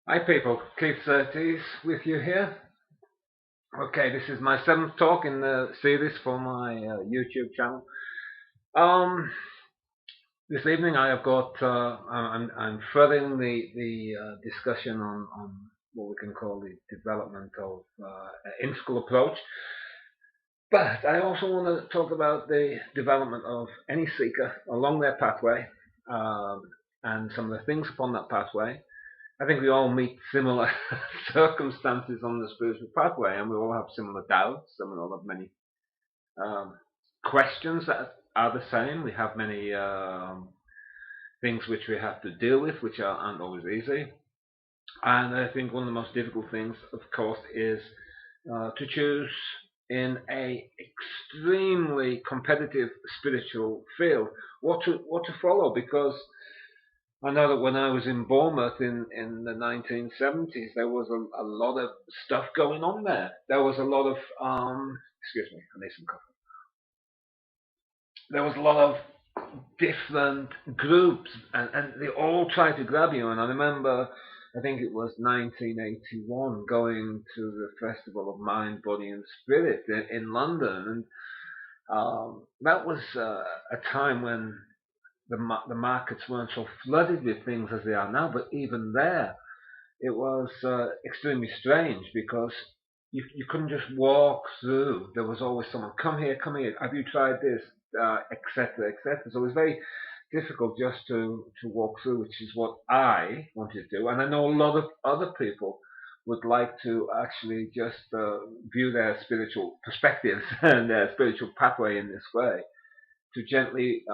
Hi people, Keith Surtees with you here. Okay, this is my seventh talk in the series for my YouTube channel. Um, this evening I have got, I'm furthering the discussion on what we can call the development of an in-school approach. But I also want to talk about the development of any seeker along their pathway um, and some of the things upon that pathway. I think we all meet similar circumstances on the spiritual pathway, and we all have similar doubts, and we all have many um, questions that are the same. We have many things which we have to deal with, which aren't always easy. And I think one of the most difficult things, of course, is to choose in a extremely competitive spiritual field what to follow, because I know that when I was in Bournemouth in the 1970s, there was a lot of stuff going on there. There was a lot of, excuse me, I need some coffee. There was a lot of different groups, and they all tried to grab you. And I remember, I think it was 1981, going to the Festival of Mind, Body and Spirit in London. And that was a time when the markets weren't so flooded with things as they are now, but even there, it was extremely strange because you couldn't just walk through. There was always someone, come here, have you tried this, etc., etc. So it was very difficult just to walk through, which is what I wanted to do. And I know a lot of other people would like to actually just view their spiritual perspectives and their spiritual pathway in this way, to gently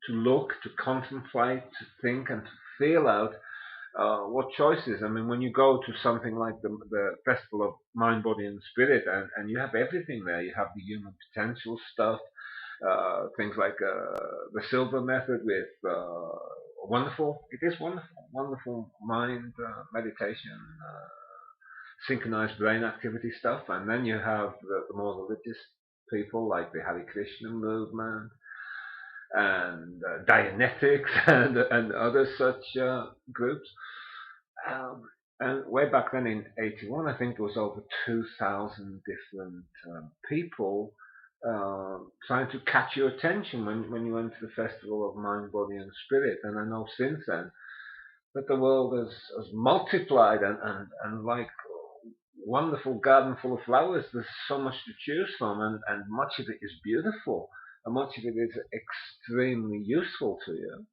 to look, to contemplate, to think, and to feel out what choices. I mean, when you go to something like the Festival of Mind, Body, and Spirit, and you have everything there. You have the human potential stuff, things like the Silver Method with wonderful mind meditation, synchronized brain activity stuff, and then you have the more religious people like the Hare Krishna movement and Dianetics and other such groups. Um, and way back then in 81, I think there was over 2,000 different people trying to catch your attention when you went to the Festival of Mind, Body and Spirit. And I know since then that the world has multiplied and like wonderful garden full of flowers, there's so much to choose from, and much of it is beautiful, and much of it is extremely useful to you.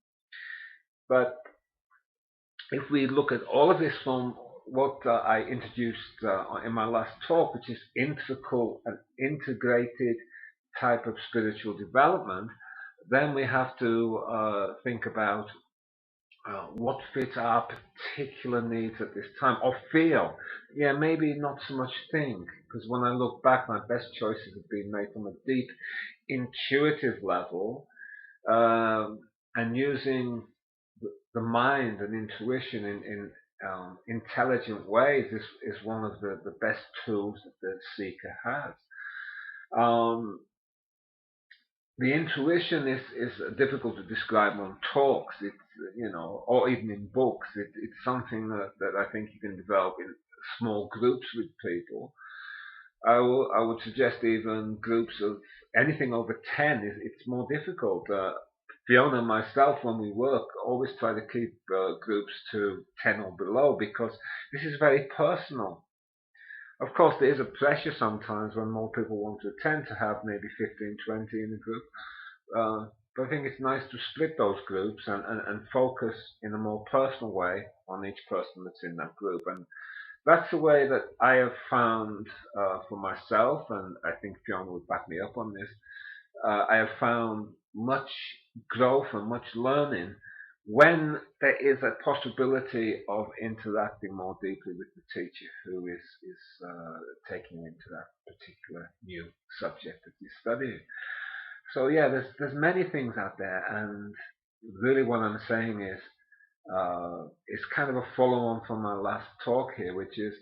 But if we look at all of this from what I introduced in my last talk, which is integral and integrated type of spiritual development, then we have to think about what fits our particular needs at this time, or feel. Yeah, maybe not so much think, because when I look back, my best choices have been made from a deep intuitive level, and using the mind and intuition in intelligent ways is one of the best tools that the seeker has. Um, the intuition is difficult to describe on talks. It's or even in books. It's something that I think you can develop in small groups with people. I would suggest even groups of anything over 10 it's more difficult. Fiona and myself, when we work, always try to keep groups to 10 or below, because this is very personal. Of course, there is a pressure sometimes when more people want to attend to have maybe 15, 20 in a group. But I think it's nice to split those groups and focus in a more personal way on each person that's in that group. And that's the way that I have found for myself, and I think Fiona would back me up on this. I have found much growth and much learning when there is a possibility of interacting more deeply with the teacher who is taking you into that particular new subject that you're studying. So yeah, there's many things out there, and really what I'm saying is it's kind of a follow-on from my last talk here, which is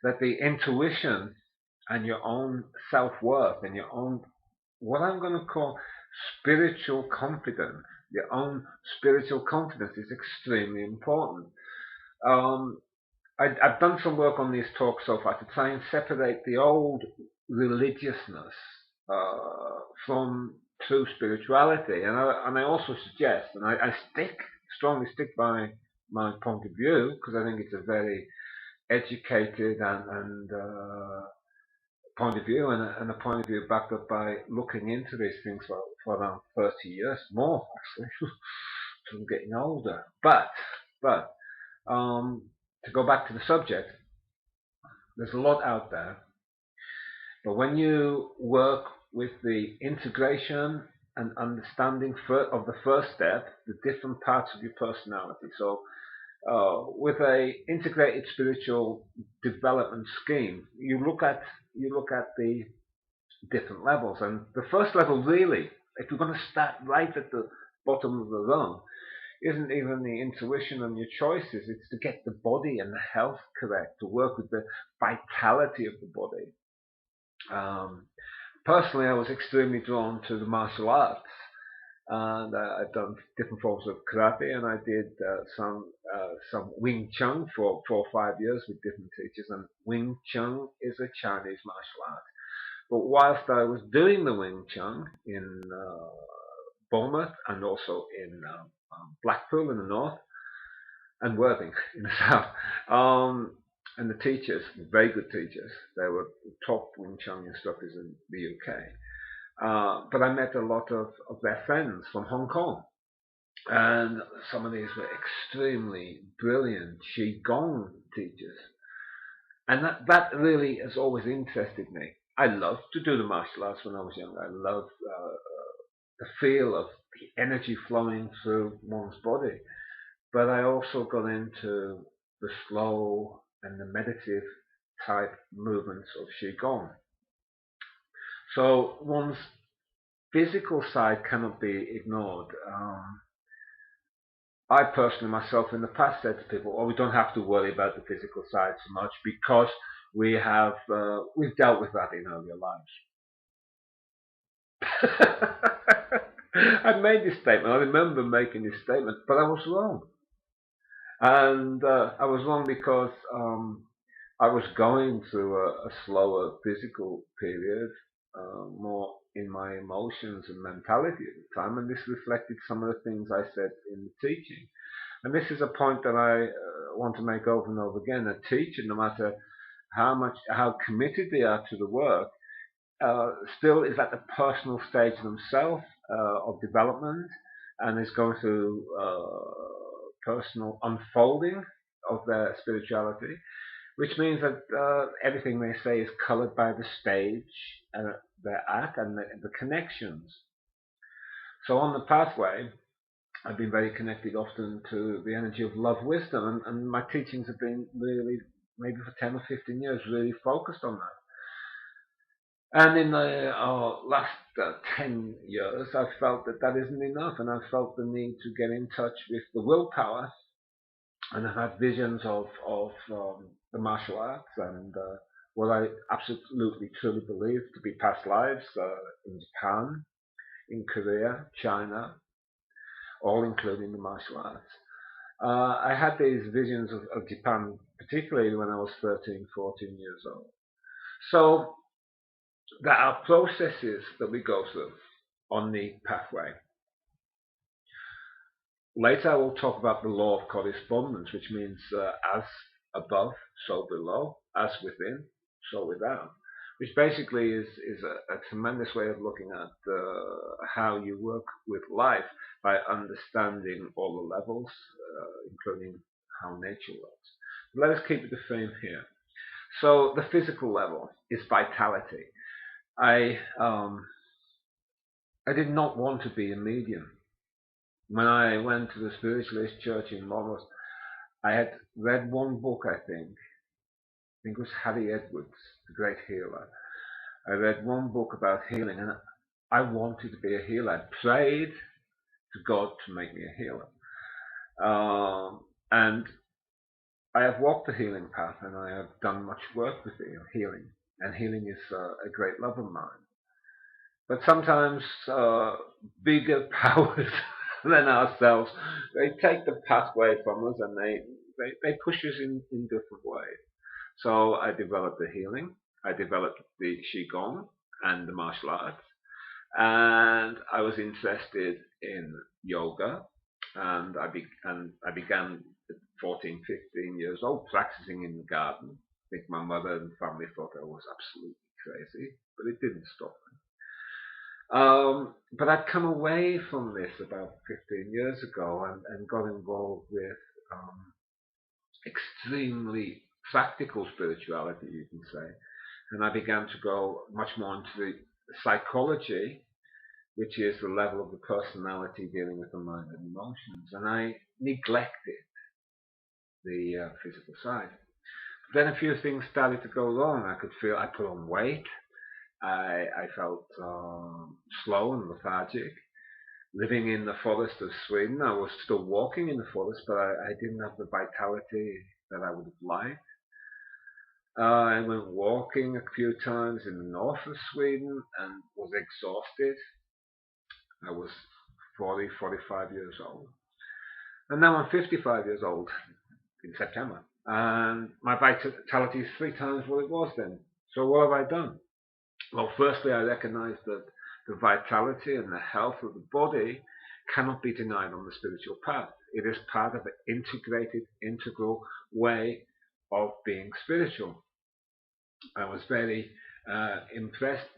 that the intuition and your own self-worth and your own, what I'm going to call spiritual confidence, your own spiritual confidence is extremely important. Um, I've done some work on these talks so far to try and separate the old religiousness from true spirituality, and I also suggest, and I strongly stick by my point of view because I think it's a very educated and point of view, and a point of view backed up by looking into these things for around 30 years, more actually, because I'm getting older. But to go back to the subject, there's a lot out there. But when you work with the integration and understanding of the first step, the different parts of your personality. So with a integrated spiritual development scheme, you look at the different levels, and the first level really, if you're going to start right at the bottom of the rung, isn't even the intuition and your choices. It's to get the body and the health correct, to work with the vitality of the body. Personally, I was extremely drawn to the martial arts, and I've done different forms of karate, and I did some Wing Chun for 4 or 5 years with different teachers. And Wing Chun is a Chinese martial art. But whilst I was doing the Wing Chun in Bournemouth and also in Blackpool in the north, and Worthing in the south, and the teachers, very good teachers, they were top Wing Chun instructors in the UK. But I met a lot of their friends from Hong Kong, and some of these were extremely brilliant Qigong teachers, and that really has always interested me. I loved to do the martial arts when I was young. I loved the feel of the energy flowing through one's body, but I also got into the slow and the meditative type movements of Qigong. So one's physical side cannot be ignored. I personally myself in the past said to people, "Oh, we don't have to worry about the physical side so much because we've dealt with that in earlier lives." I made this statement. I remember making this statement, but I was wrong. And I was wrong because I was going through a slower physical period, more in my emotions and mentality at the time, and this reflected some of the things I said in the teaching. And this is a point that I want to make over and over again. A teacher, no matter how committed they are to the work, still is at the personal stage themselves of development, and is going through personal unfolding of their spirituality, which means that everything they say is colored by the stage they're at and the connections. So on the pathway, I've been very connected often to the energy of love, wisdom, and my teachings have been really, maybe for 10 or 15 years, really focused on that. And in the last 10 years, I've felt that isn't enough, and I've felt the need to get in touch with the willpower, and I've had visions of the martial arts and what I absolutely truly believe to be past lives in Japan, in Korea, China, all including the martial arts. I had these visions of Japan, particularly when I was 13, 14 years old. So there are processes that we go through on the pathway. Later I will talk about the law of correspondence, which means as above, so below, as within, so without, which basically is a tremendous way of looking at how you work with life by understanding all the levels, including how nature works. Let us keep the theme here. So the physical level is vitality. I did not want to be a medium. When I went to the spiritualist church in Monmouth, I had read one book, I think it was Harry Edwards, the great healer. I read one book about healing, and I wanted to be a healer. I prayed to God to make me a healer. And I have walked the healing path, and I have done much work with healing, and healing is a great love of mine. But sometimes bigger powers than ourselves, they take the pathway from us, and they push us in different ways. So I developed the healing, I developed the qigong and the martial arts, and I was interested in yoga, and I began at 14, 15 years old practicing in the garden. I think my mother and family thought I was absolutely crazy, but it didn't stop me. But I'd come away from this about 15 years ago and got involved with um, extremely practical spirituality, you can say. And I began to go much more into the psychology, which is the level of the personality dealing with the mind and emotions. And I neglected the physical side. Then a few things started to go wrong. I could feel I put on weight. I felt slow and lethargic. Living in the forest of Sweden, I was still walking in the forest, but I didn't have the vitality that I would have liked. I went walking a few times in the north of Sweden and was exhausted. I was 40, 45 years old. And now I'm 55 years old in September. And my vitality is 3 times what it was then. So what have I done? Well, firstly, I recognize that the vitality and the health of the body cannot be denied on the spiritual path. It is part of an integrated, integral way of being spiritual. I was very impressed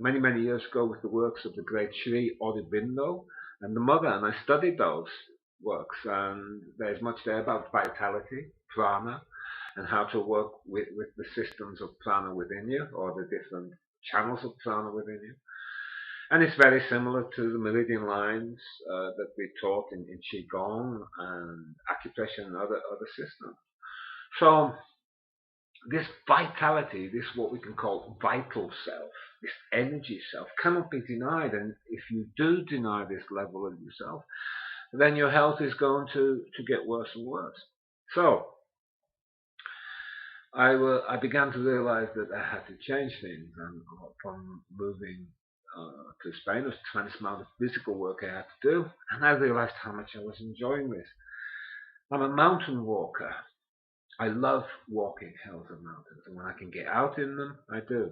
many, many years ago with the works of the great Sri Aurobindo and the Mother, and I studied those works, and there's much there about vitality, prana, and how to work with the systems of prana within you, or the different channels of prana within you. And it's very similar to the meridian lines that we taught in Qigong and acupressure and other systems. So this vitality, this what we can call vital self, this energy self, cannot be denied. And if you do deny this level of yourself, then your health is going to get worse and worse. So I began to realize that I had to change things, and upon moving to Spain, there was a tremendous amount of physical work I had to do, and I realized how much I was enjoying this. I'm a mountain walker. I love walking hills and mountains, and when I can get out in them, I do.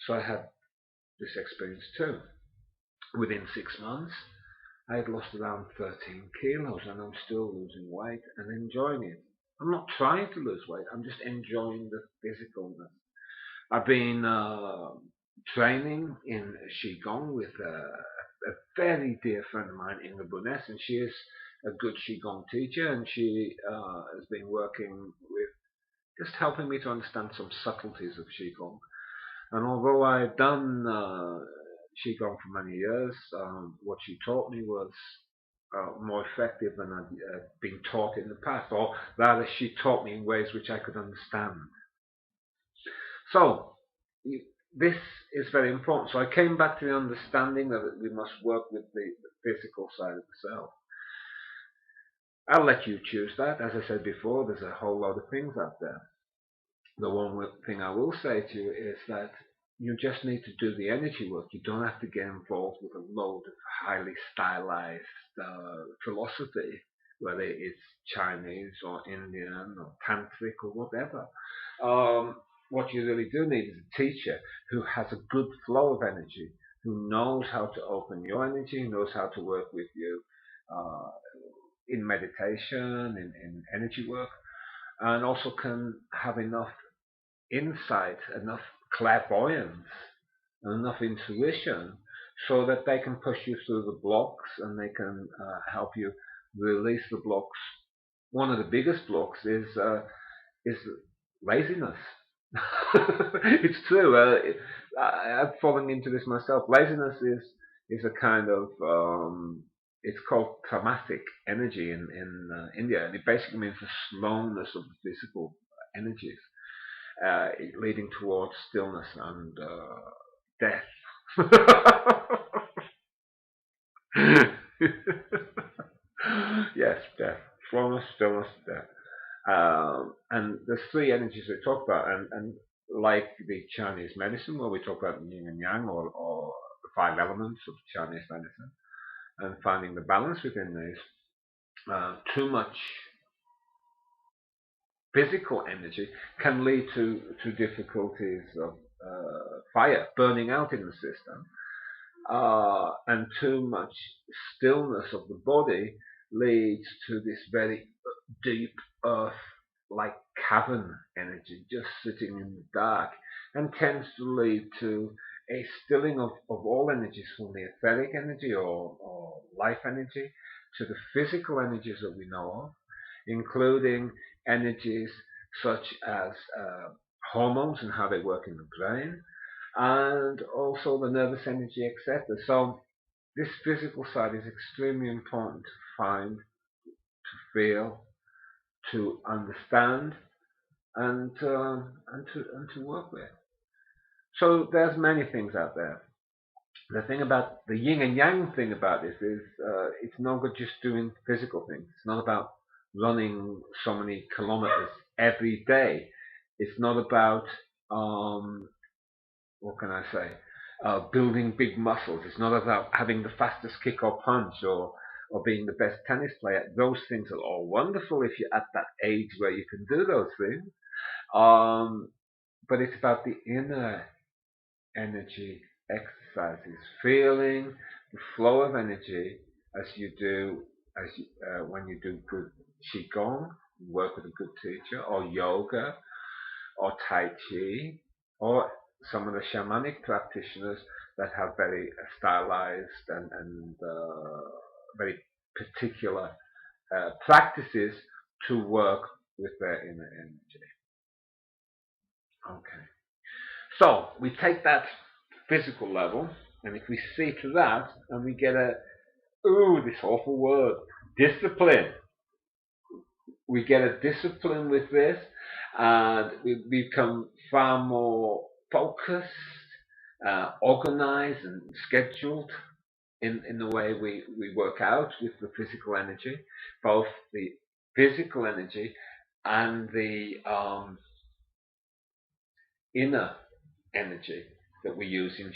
So I had this experience too. Within 6 months, I had lost around 13 kilos, and I'm still losing weight and enjoying it. I'm not trying to lose weight, I'm just enjoying the physicalness. I've been training in Qigong with a very dear friend of mine, Inga Bunes, and she is a good Qigong teacher, and she has been working with just helping me to understand some subtleties of Qigong. And although I've done Qigong for many years, what she taught me was more effective than I'd been taught in the past, or rather, she taught me in ways which I could understand. So, this is very important. So I came back to the understanding that we must work with the physical side of the self. I'll let you choose that. As I said before, there's a whole lot of things out there. The one thing I will say to you is that you just need to do the energy work. You don't have to get involved with a load of highly stylized philosophy, whether it's Chinese or Indian or Tantric or whatever. What you really do need is a teacher who has a good flow of energy, who knows how to open your energy, knows how to work with you uh, in meditation, in energy work, and also can have enough insight, enough clairvoyance, and enough intuition so that they can push you through the blocks and they can help you release the blocks. One of the biggest blocks is laziness. It's true. I've fallen into this myself. Laziness is a kind of it's called tamastic energy in India, and it basically means the slowness of the physical energies, leading towards stillness and death. Yes, death, slowness, stillness, death. And there's 3 energies we talk about, and like the Chinese medicine, where we talk about yin and yang, or the 5 elements of Chinese medicine, and finding the balance within these. Too much physical energy can lead to difficulties of fire burning out in the system, and too much stillness of the body leads to this very deep earth like cavern energy just sitting in the dark, and tends to lead to a stilling of all energies, from the etheric energy or life energy to the physical energies that we know of, including energies such as hormones and how they work in the brain, and also the nervous energy, etc. So this physical side is extremely important to find, to feel, to understand, and to work with. So there's many things out there. The thing about the yin and yang thing about this is it's no good just doing physical things. It's not about running so many kilometers every day. It's not about what can I say? Building big muscles. It's not about having the fastest kick or punch, or being the best tennis player. Those things are all wonderful if you're at that age where you can do those things. Um, but it's about the inner energy exercises, feeling the flow of energy as you do when you do good qigong, work with a good teacher, or yoga, or tai chi, or some of the shamanic practitioners that have very stylized and very particular practices to work with their inner energy. Okay. So we take that physical level, and if we see to that, and we get this awful word, discipline. We get a discipline with this, and we become far more focused, organized, and scheduled in the way we work out with the physical energy, both the physical energy and the inner energy that we use in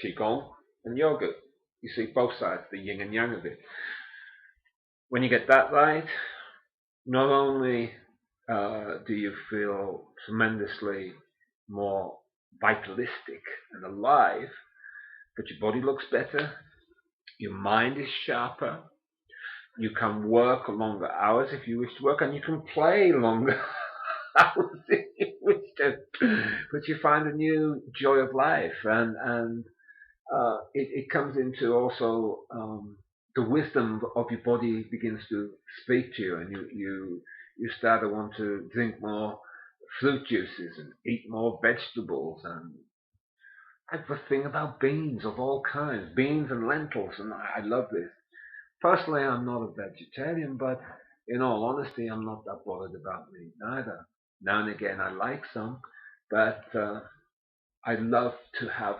qigong and yoga. You see both sides, the yin and yang of it. When you get that right, not only do you feel tremendously more vitalistic and alive, but your body looks better, your mind is sharper, you can work longer hours if you wish to work, and you can play longer hours if you wish to. But you find a new joy of life, and it comes into also the wisdom of your body begins to speak to you, and you start to want to drink more fruit juices and eat more vegetables, and I have a thing about beans of all kinds, beans and lentils, and I love this. Personally, I'm not a vegetarian, but in all honesty, I'm not that bothered about meat neither. Now and again, I like some, but I love to have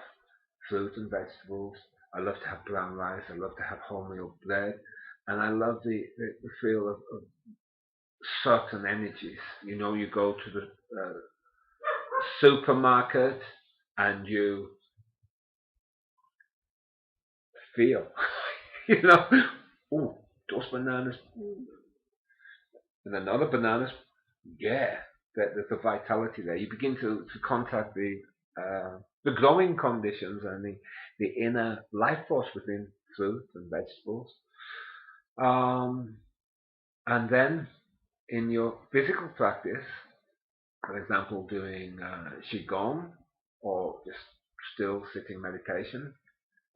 fruit and vegetables. I love to have brown rice. I love to have wholemeal bread, and I love the feel of certain energies. You know, you go to the supermarket and you feel, you know, oh, those bananas, and then other bananas, yeah, there's a vitality there. You begin to contact the growing conditions and the inner life force within fruit and vegetables. Um, and then in your physical practice, for example, doing qigong or just still sitting meditation,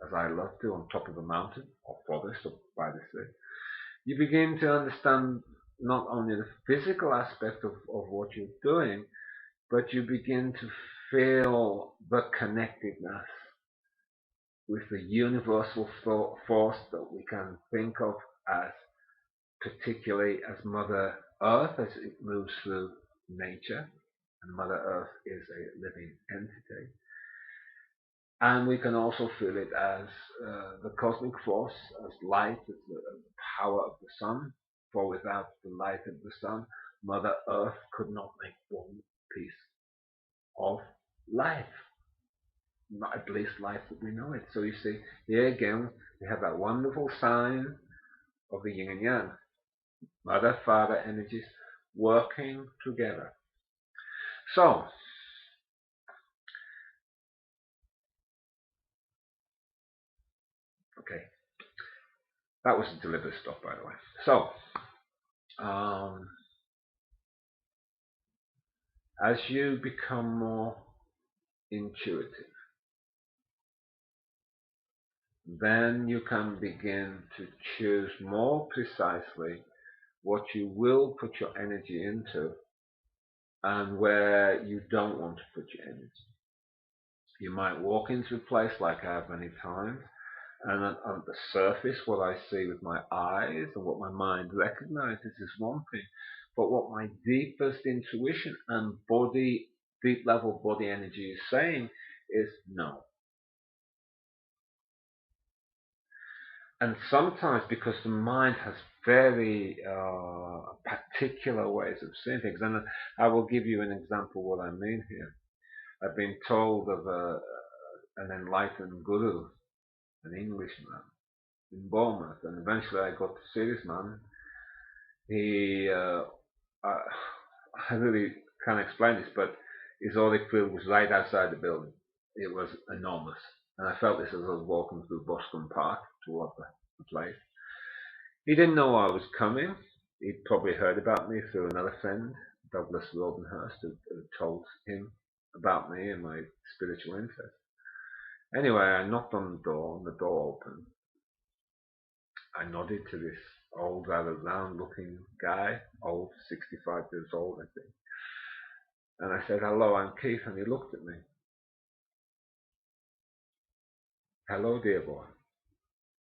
as I love to, on top of a mountain or forest or by the sea, you begin to understand not only the physical aspect of what you're doing, but you begin to feel the connectedness with the universal force that we can think of as, particularly as Mother Earth as it moves through nature, and Mother Earth is a living entity. And we can also feel it as the cosmic force, as light, as the power of the sun. For without the light of the sun, Mother Earth could not make one piece of life, not at least life that we know it. So you see, here again, we have that wonderful sign of the yin and yang, mother, father energies working together. So, okay, that was a deliberate stop, by the way. So, um, as you become more intuitive, then you can begin to choose more precisely what you will put your energy into and where you don't want to put your energy. You might walk into a place like I have many times, and on the surface, what I see with my eyes and what my mind recognizes is one thing, but what my deepest intuition and deep level body energy is saying is no. And sometimes because the mind has very particular ways of seeing things, and I will give you an example of what I mean here. I've been told of an enlightened guru, an Englishman in Bournemouth, and eventually I got to see this man. He, I, I really can't explain this, but his auric field was right outside the building. It was enormous, and I felt this as I was walking through Boscombe Park toward the place. He didn't know I was coming. He'd probably heard about me through another friend, Douglas Rodenhurst, who told him about me and my spiritual interest. Anyway, I knocked on the door, and the door opened. I nodded to this old, rather round-looking guy, old, 65 years old, I think. And I said, "Hello, I'm Keith," and he looked at me. "Hello, dear boy.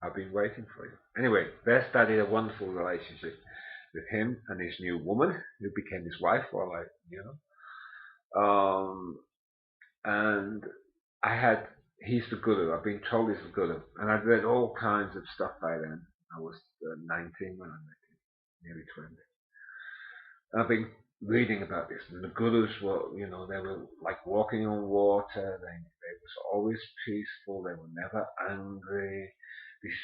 I've been waiting for you." Anyway, there started a wonderful relationship with him and his new woman, who became his wife while I knew her. And he's the guru. I've been told he's the guru. And I'd read all kinds of stuff by then. I was 19 when I met him, nearly 20. And I've been reading about this. And the gurus were, they were like walking on water. They was always peaceful. They were never angry. These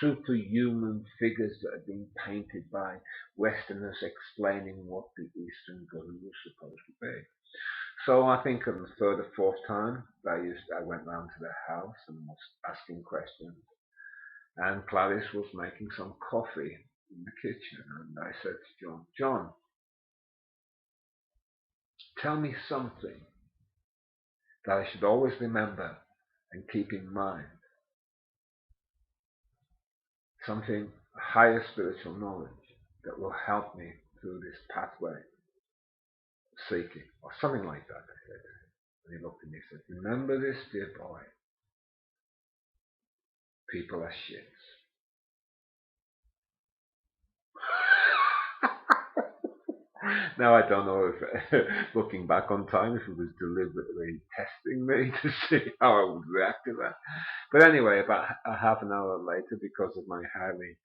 superhuman figures that had been painted by Westerners explaining what the Eastern guru was supposed to be. So I think on the third or fourth time I went round to their house and was asking questions. And Clarice was making some coffee in the kitchen, and I said to John, tell me something that I should always remember and keep in mind. Something higher spiritual knowledge that will help me through this pathway of seeking, or something like that, I said. And he looked at me and said, remember this, dear boy, people are shits. Now I don't know if, looking back on time, if it was deliberately testing me to see how I would react to that. But anyway, about a half an hour later, because of my highly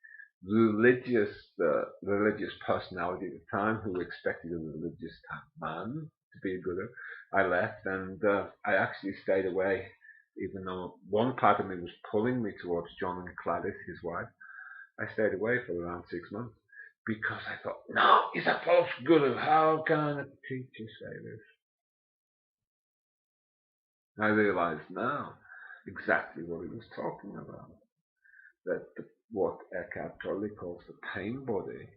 religious personality at the time, who expected a religious man to be a guru, I left, and I actually stayed away, even though one part of me was pulling me towards John and Gladys, his wife. I stayed away for around 6 months. Because I thought, no, he's a false guru. How can a teacher say this? I realize now exactly what he was talking about. That what Eckhart Tolle calls the pain body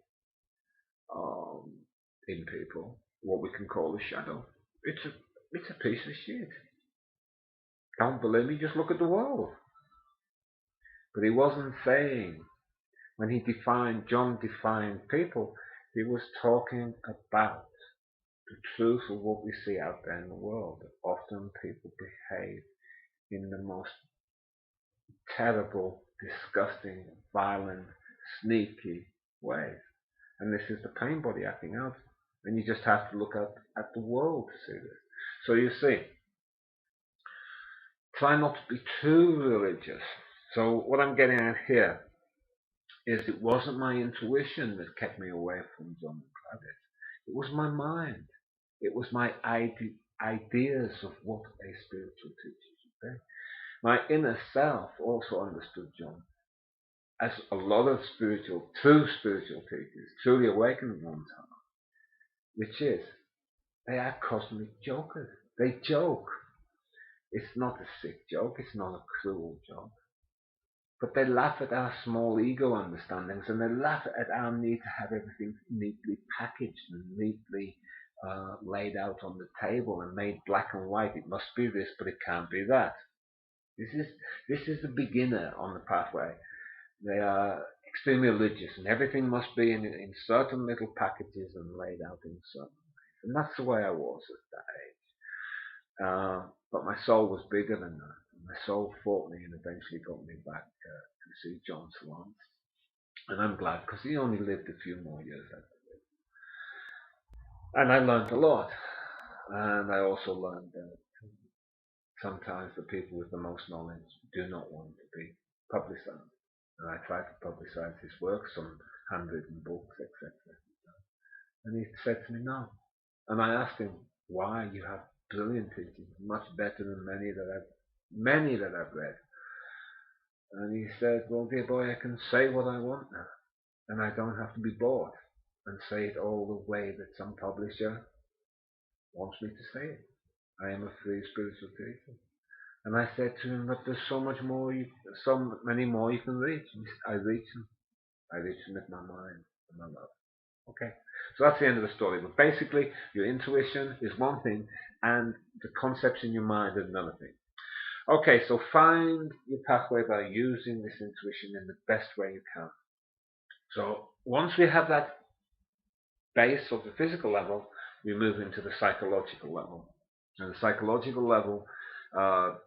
in people, what we can call the shadow. It's a piece of shit. Don't believe me? Just look at the world. But he wasn't saying, when John defined people, he was talking about the truth of what we see out there in the world. Often people behave in the most terrible, disgusting, violent, sneaky ways. And this is the pain body acting out. And you just have to look at the world to see this. So you see, try not to be too religious. So what I'm getting at here is it wasn't my intuition that kept me away from John and Gladys. It was my mind. It was my ideas of what a spiritual teacher should be. My inner self also understood John. as a lot of true spiritual teachers, truly awakened ones are, which is, they are cosmic jokers. They joke. It's not a sick joke, it's not a cruel joke. But they laugh at our small ego understandings, and they laugh at our need to have everything neatly packaged and neatly laid out on the table and made black and white. It must be this, but it can't be that. This is the beginner on the pathway. They are extremely religious, and everything must be in certain little packages and laid out in certain ways. And that's the way I was at that age. But my soul was bigger than that. My soul fought me and eventually got me back to see John Swan. And I'm glad, because he only lived a few more years after me. And I learned a lot. And I also learned that sometimes the people with the most knowledge do not want to be publicized. And I tried to publicize his work, some handwritten books, etc. And he said to me, no. And I asked him, why? You have brilliant teachings, much better than many that I've read. And he said, well, dear boy, I can say what I want now. And I don't have to be bored and say it all the way that some publisher wants me to say it. I am a free spiritual teacher. And I said to him, but there's so many more you can reach. I reach them. I reach them with my mind and my love. Okay, so that's the end of the story. But basically, your intuition is one thing, and the concepts in your mind are another thing. Okay, so find your pathway by using this intuition in the best way you can. So once we have that base of the physical level, we move into the psychological level. And the psychological level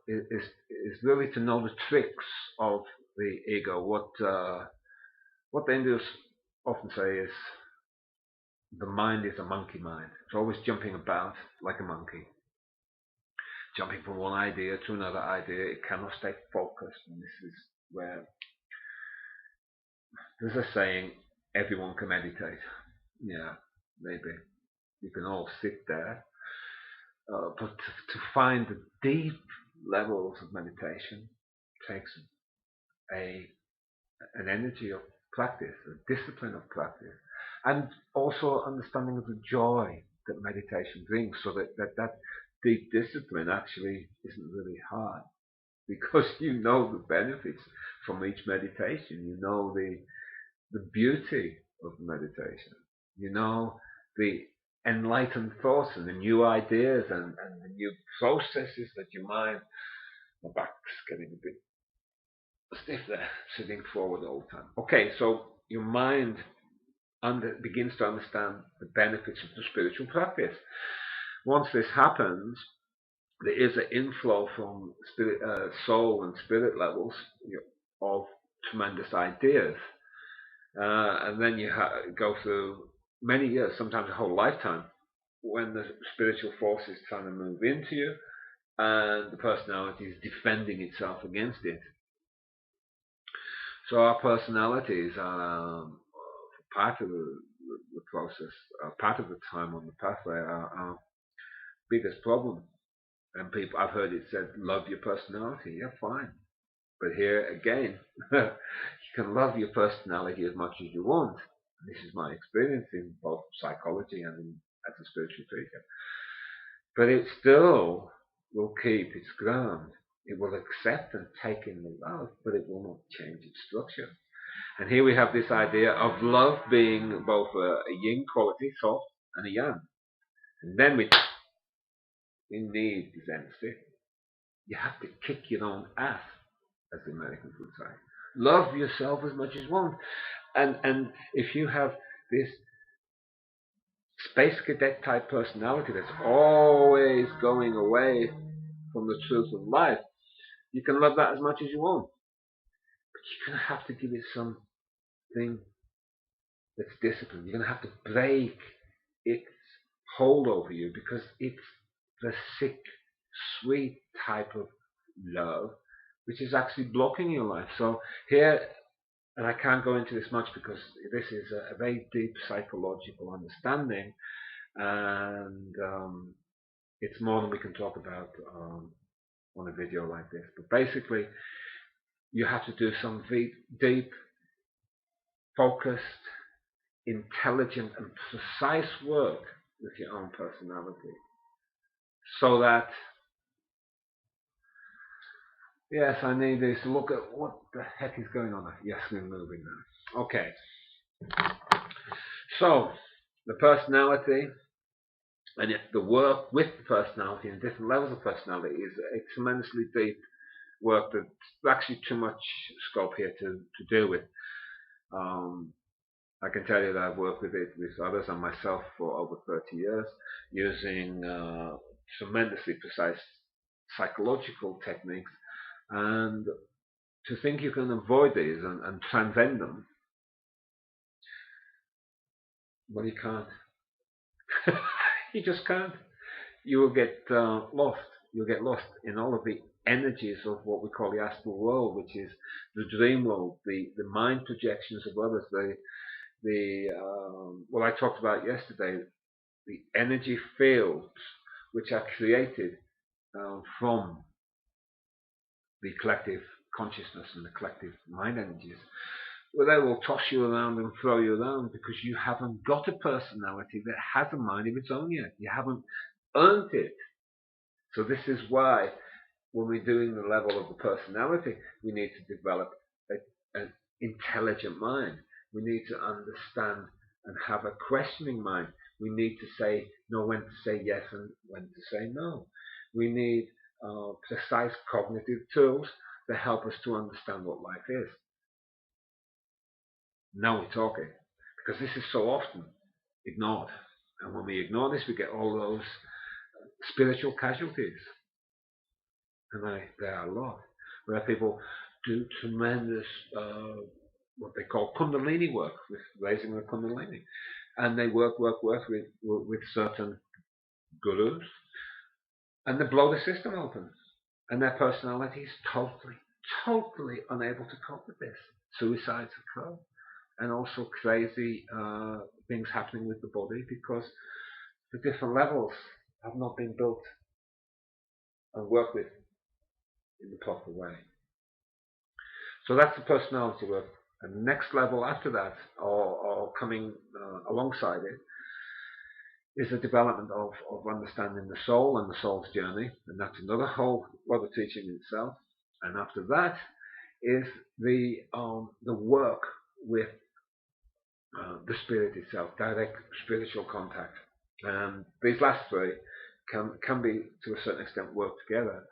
is really to know the tricks of the ego. What the Indians often say is, the mind is a monkey mind. It's always jumping about like a monkey, jumping from one idea to another idea. It cannot stay focused. And this is where there's a saying, everyone can meditate. Yeah, maybe. You can all sit there. But to find the deep levels of meditation takes an energy of practice, a discipline of practice, and also understanding of the joy that meditation brings, so that deep discipline actually isn't really hard, because you know the benefits from each meditation. You know the beauty of meditation. You know the enlightened thoughts and the new ideas and the new processes that your mind. My back's getting a bit stiff there, sitting forward all the time. Okay, so your mind begins to understand the benefits of the spiritual practice. Once this happens, there is an inflow from soul and spirit levels, of tremendous ideas. And then you go through many years, sometimes a whole lifetime, when the spiritual force is trying to move into you and the personality is defending itself against it. So our personalities are part of the process, part of the time on the pathway, are our biggest problem. And people, I've heard it said, love your personality. Yeah, fine. But here again, you can love your personality as much as you want. This is my experience in both psychology and as a spiritual teacher. But it still will keep its ground. It will accept and take in the love, but it will not change its structure. And here we have this idea of love being both a yin quality, soft, and a yang. And then we need the Zen stick. You have to kick your own ass, as the Americans would say. Love yourself as much as you want. And if you have this space cadet type personality that's always going away from the truth of life, you can love that as much as you want. But you're going to have to give it something that's disciplined. You're going to have to break its hold over you, because it's the sick, sweet type of love which is actually blocking your life. So here, and I can't go into this much because this is a very deep psychological understanding, and it's more than we can talk about on a video like this. But basically, you have to do some deep focused, intelligent and precise work with your own personality. So that, yes, I need this to look at what the heck is going on. Yes, we're moving now. Okay. So, the personality and the work with the personality and different levels of personality is a tremendously deep work that's actually too much scope here to deal with. I can tell you that I've worked with it with others and myself for over 30 years using tremendously precise psychological techniques, and to think you can avoid these and transcend them, well, you can't. You just can't. You will get lost. You'll get lost in all of the energies of what we call the astral world, which is the dream world, the mind projections of others, what I talked about yesterday, the energy fields which are created from the collective consciousness and the collective mind energies. Well, they will toss you around and throw you around because you haven't got a personality that has a mind of its own yet. You haven't earned it. So this is why when we're doing the level of the personality, we need to develop an intelligent mind. We need to understand and have a questioning mind. We need to know when to say yes and when to say no. We need precise cognitive tools to help us to understand what life is. Now we're talking, because this is so often ignored. And when we ignore this, we get all those spiritual casualties. And there are a lot, where people do tremendous, what they call Kundalini work, with raising the Kundalini. And they work with certain gurus, and they blow the system open. And their personality is totally unable to cope with this. Suicides occur, and also crazy things happening with the body because the different levels have not been built and worked with in the proper way. So that's the personality work. And the next level after that, or coming alongside it, is the development of understanding the soul and the soul's journey. And that's another whole lot of teaching in itself. And after that is the work with the spirit itself, direct spiritual contact. And these last three can be, to a certain extent, worked together.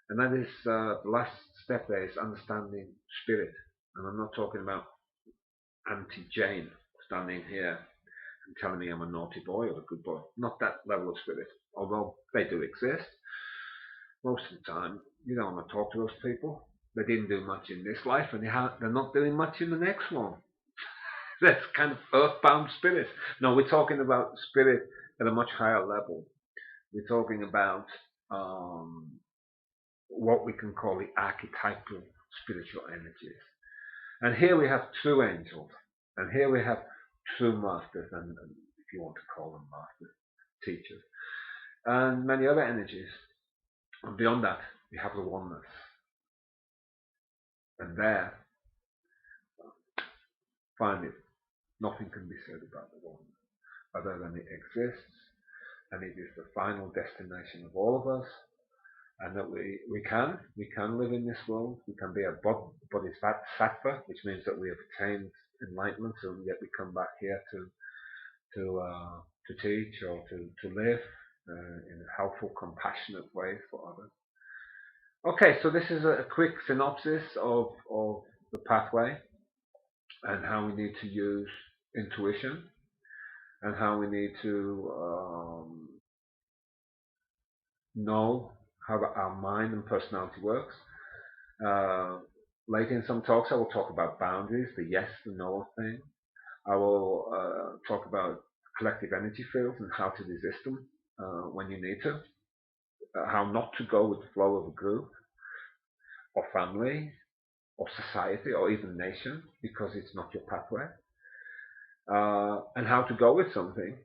And that is the last step there is understanding spirit. And I'm not talking about Auntie Jane standing here and telling me I'm a naughty boy or a good boy. Not that level of spirit, although they do exist. Most of the time, you don't want to talk to those people. They didn't do much in this life, and they're not doing much in the next one. That's kind of earthbound spirit. No, we're talking about spirit at a much higher level. We're talking about what we can call the archetypal spiritual energies. And here we have true angels, and here we have true masters, and if you want to call them masters, teachers, and many other energies. And beyond that, we have the oneness. And there, finally, nothing can be said about the oneness, other than it exists, and it is the final destination of all of us, and that we can live in this world. We can be a bodhisattva, which means that we have attained enlightenment, and yet we come back here to teach or to live in a helpful, compassionate way for others. Okay, so this is a quick synopsis of the pathway and how we need to use intuition and how we need to know how our mind and personality works. Later in some talks I will talk about boundaries, the yes, the no thing. I will talk about collective energy fields and how to resist them when you need to. How not to go with the flow of a group or family or society or even nation because it's not your pathway. And how to go with something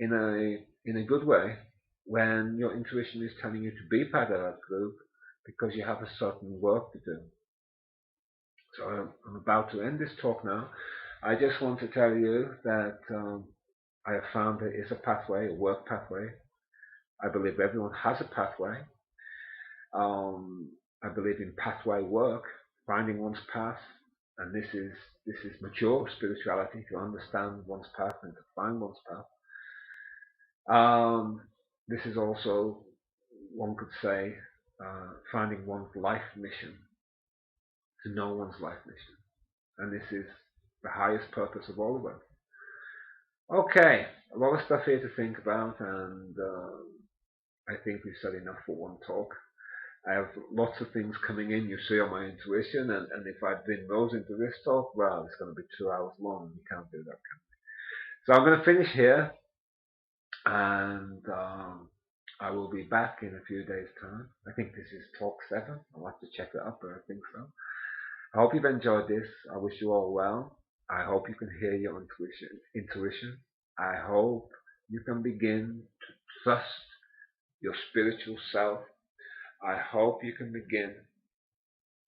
in a good way when your intuition is telling you to be part of that group because you have a certain work to do. So I'm about to end this talk now, I just want to tell you that I have found there is a pathway, a work pathway. I believe everyone has a pathway. I believe in pathway work, finding one's path, and this is mature spirituality, to understand one's path and to find one's path. This is also, one could say, finding one's life mission, to know one's life mission, and this is the highest purpose of all of us. Okay, a lot of stuff here to think about, and I think we've said enough for one talk. I have lots of things coming in, you see, on my intuition, and if I bring those into this talk, well, it's going to be 2 hours long. You can't do that. So I'm going to finish here, and I will be back in a few days' time. I think this is talk 7. I'll have to check that up, but I think so. I hope you've enjoyed this. I wish you all well. I hope you can hear your intuition. I hope you can begin to trust your spiritual self. I hope you can begin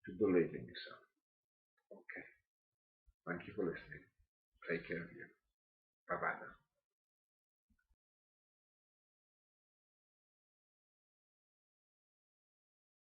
to believe in yourself. Okay. Thank you for listening. Take care of you. Bye bye now.